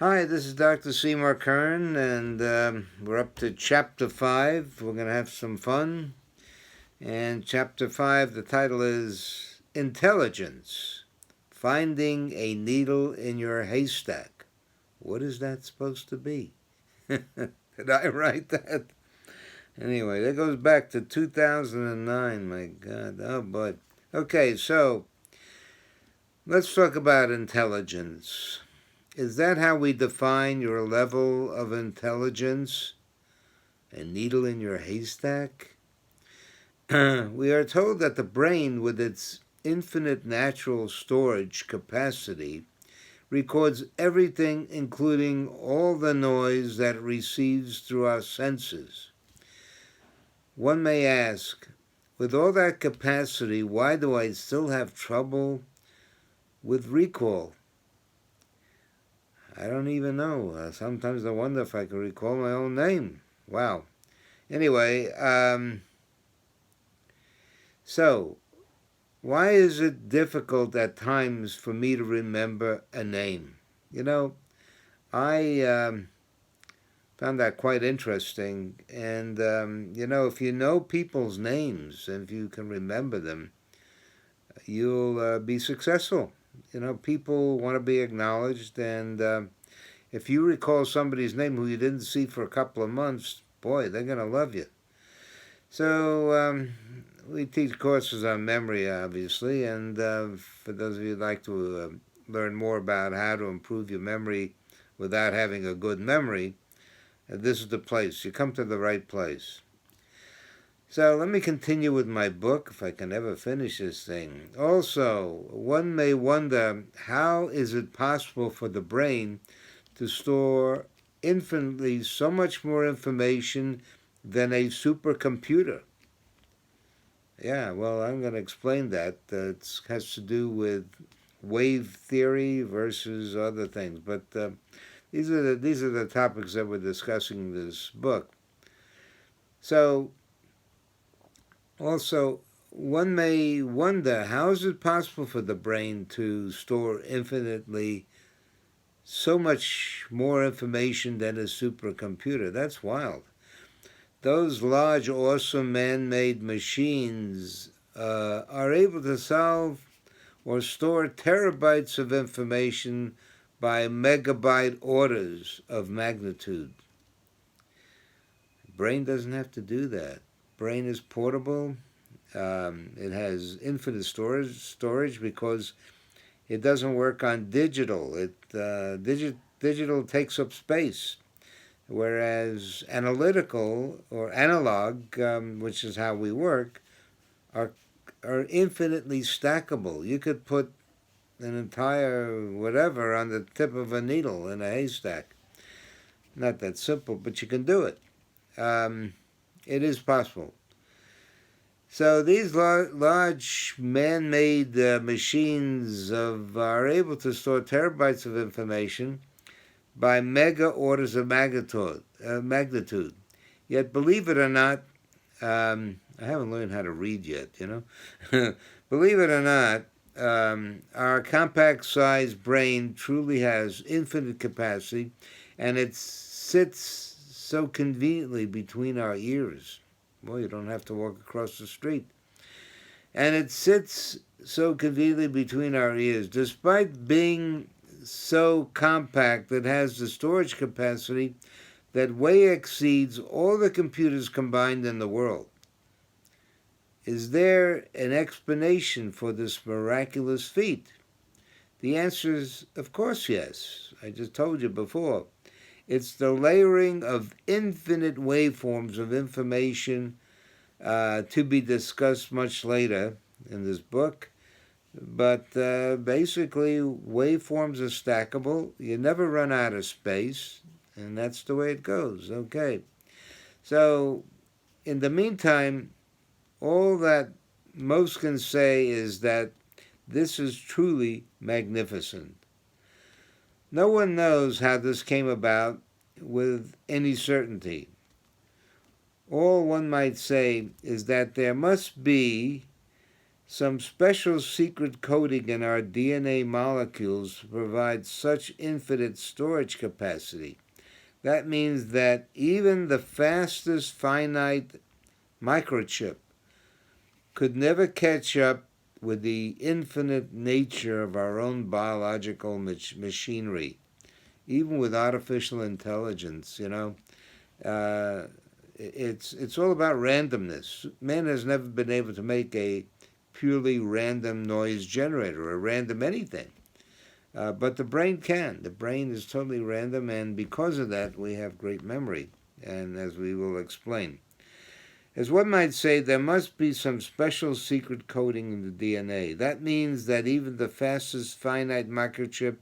Hi, this is Dr. Seymour Kern, and we're up to Chapter 5. We're going to have some fun. And Chapter 5, the title is Intelligence, Finding a Needle in Your Haystack. What is that supposed to be? Did I write that? Anyway, that goes back to 2009, my God. Oh, boy. Okay, so let's talk about intelligence. Is that how we define your level of intelligence? A needle in your haystack? We are told that the brain, with its infinite natural storage capacity, records everything, including all the noise that it receives through our senses. One may ask, with all that capacity, why do I still have trouble with recall? I don't even know. Sometimes I wonder if I can recall my own name. Wow. Anyway, so why is it difficult at times for me to remember a name? I found that quite interesting. And, if you know people's names and if you can remember them, you'll be successful. People want to be acknowledged, and if you recall somebody's name who you didn't see for a couple of months, boy, they're going to love you. So we teach courses on memory, obviously, and for those of you who'd like to learn more about how to improve your memory without having a good memory, this is the place. You come to the right place. So let me continue with my book, if I can ever finish this thing. Also, one may wonder, how is it possible for the brain to store infinitely so much more information than a supercomputer? Yeah, well, I'm going to explain that. It has to do with wave theory versus other things. But these are the topics that we're discussing in this book. So, also, one may wonder, how is it possible for the brain to store infinitely so much more information than a supercomputer? That's wild. Those large, awesome man-made machines are able to solve or store terabytes of information by megabyte orders of magnitude. Brain doesn't have to do that. Brain is portable. It has infinite storage because it doesn't work on digital. Digital takes up space, whereas analytical or analog, which is how we work, are infinitely stackable. You could put an entire whatever on the tip of a needle in a haystack. Not that simple, but you can do it. It is possible. So these large man-made machines are able to store terabytes of information by mega orders of magnitude. Yet, believe it or not, I haven't learned how to read yet, Believe it or not, our compact-sized brain truly has infinite capacity, and it sits so conveniently between our ears. Well, you don't have to walk across the street. And it sits so conveniently between our ears. Despite being so compact, it has the storage capacity that way exceeds all the computers combined in the world. Is there an explanation for this miraculous feat? The answer is, of course, yes. I just told you before. It's the layering of infinite waveforms of information to be discussed much later in this book. But basically, waveforms are stackable. You never run out of space, and that's the way it goes. Okay. So, in the meantime, all that most can say is that this is truly magnificent. No one knows how this came about with any certainty. All one might say is that there must be some special secret coding in our DNA molecules provides such infinite storage capacity. That means that even the fastest finite microchip could never catch up with the infinite nature of our own biological machinery, even with artificial intelligence. It's all about randomness. Man has never been able to make a purely random noise generator or random anything. But the brain can. The brain is totally random, and because of that, we have great memory, and as we will explain. As one might say, there must be some special secret coding in the DNA. That means that even the fastest finite microchip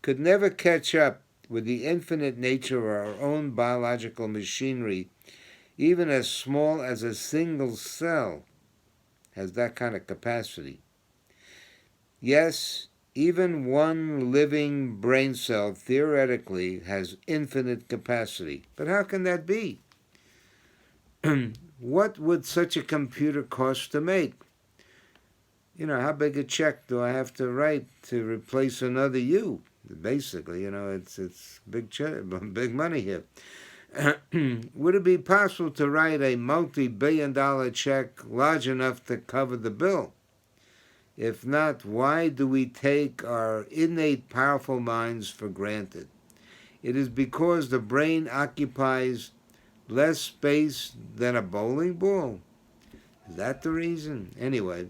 could never catch up with the infinite nature of our own biological machinery. Even as small as a single cell has that kind of capacity. Yes, even one living brain cell theoretically has infinite capacity. But how can that be? What would such a computer cost to make? How big a check do I have to write to replace another you? Basically, it's big money here. Would it be possible to write a multi-billion-dollar check large enough to cover the bill? If not, why do we take our innate powerful minds for granted? It is because the brain occupies less space than a bowling ball. Is that the reason? Anyway,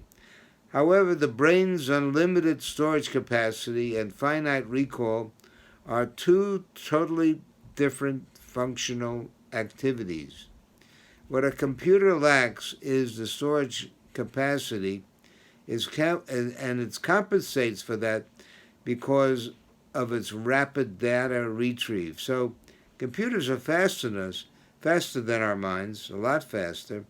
however, the brain's unlimited storage capacity and finite recall are two totally different functional activities. What a computer lacks is the storage capacity, and it compensates for that because of its rapid data retrieve. So computers are faster than our minds, a lot faster,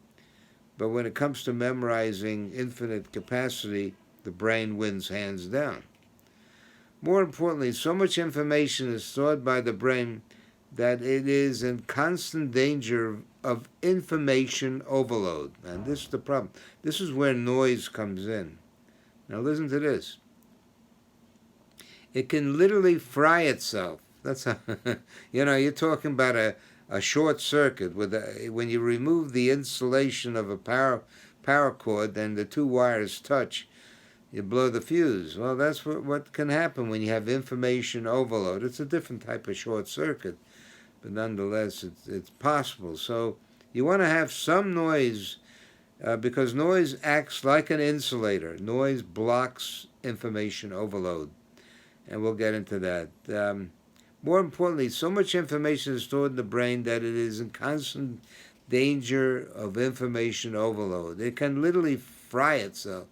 but when it comes to memorizing infinite capacity, the brain wins hands down. More importantly, so much information is stored by the brain that it is in constant danger of information overload. And this is the problem. This is where noise comes in. Now listen to this. It can literally fry itself. That's how, you're talking about a short circuit when you remove the insulation of a power cord and the two wires touch, you blow the fuse. Well, that's what can happen when you have information overload. It's a different type of short circuit, but nonetheless, it's possible. So you want to have some noise because noise acts like an insulator. Noise blocks information overload, and we'll get into that. More importantly, so much information is stored in the brain that it is in constant danger of information overload. It can literally fry itself.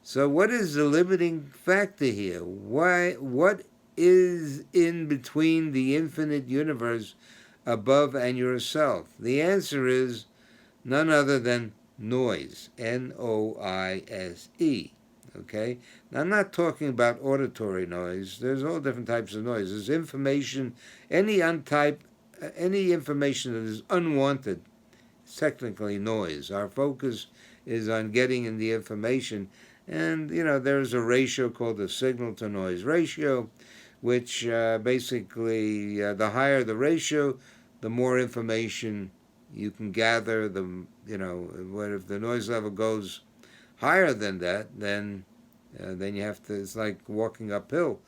So what is the limiting factor here? What is in between the infinite universe above and yourself? The answer is none other than noise, Noise. Okay? Now, I'm not talking about auditory noise. There's all different types of noise. There's information, any information that is unwanted, is technically noise. Our focus is on getting in the information. And, there's a ratio called the signal-to-noise ratio, which basically, the higher the ratio, the more information you can gather. What if the noise level goes higher than that, then you have to, it's like walking uphill.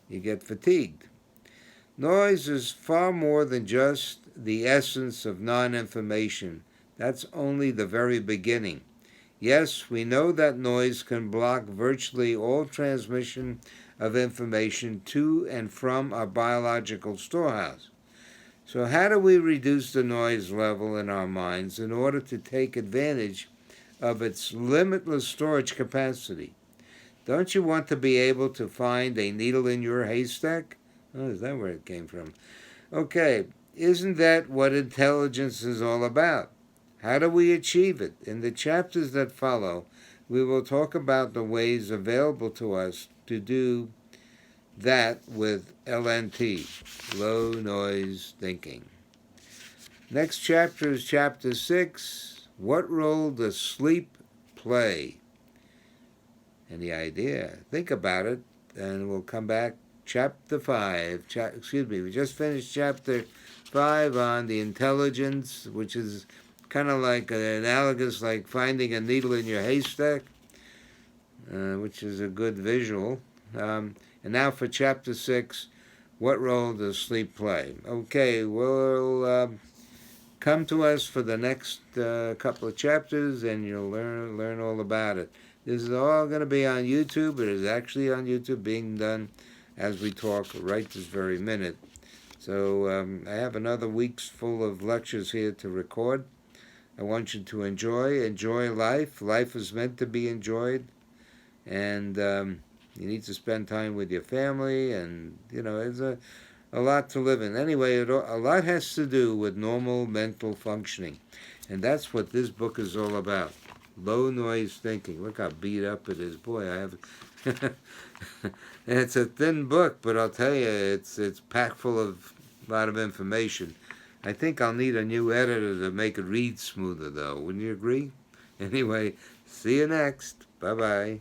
You get fatigued. Noise is far more than just the essence of non-information. That's only the very beginning. Yes, we know that noise can block virtually all transmission of information to and from our biological storehouse. So how do we reduce the noise level in our minds in order to take advantage of its limitless storage capacity? Don't you want to be able to find a needle in your haystack? Oh, is that where it came from? Okay, isn't that what intelligence is all about? How do we achieve it? In the chapters that follow, we will talk about the ways available to us to do that with LNT, Low Noise Thinking. Next chapter is chapter 6, What Role Does Sleep Play? Any idea? Think about it, and we'll come back. Chapter 5. We just finished Chapter 5 on the intelligence, which is kind of like analogous like finding a needle in your haystack, which is a good visual. And now for Chapter 6, what role does sleep play? Okay, we'll come to us for the next couple of chapters, and you'll learn all about it. This is all going to be on YouTube. It is actually on YouTube, being done as we talk right this very minute. So I have another week's full of lectures here to record. I want you to enjoy life. Life is meant to be enjoyed, and you need to spend time with your family, and it's a lot to live in. Anyway, a lot has to do with normal mental functioning, and that's what this book is all about. Low noise thinking. Look how beat up it is. Boy, I have. And it's a thin book, but I'll tell you, it's packed full of a lot of information. I think I'll need a new editor to make it read smoother, though. Wouldn't you agree? Anyway, see you next. Bye-bye.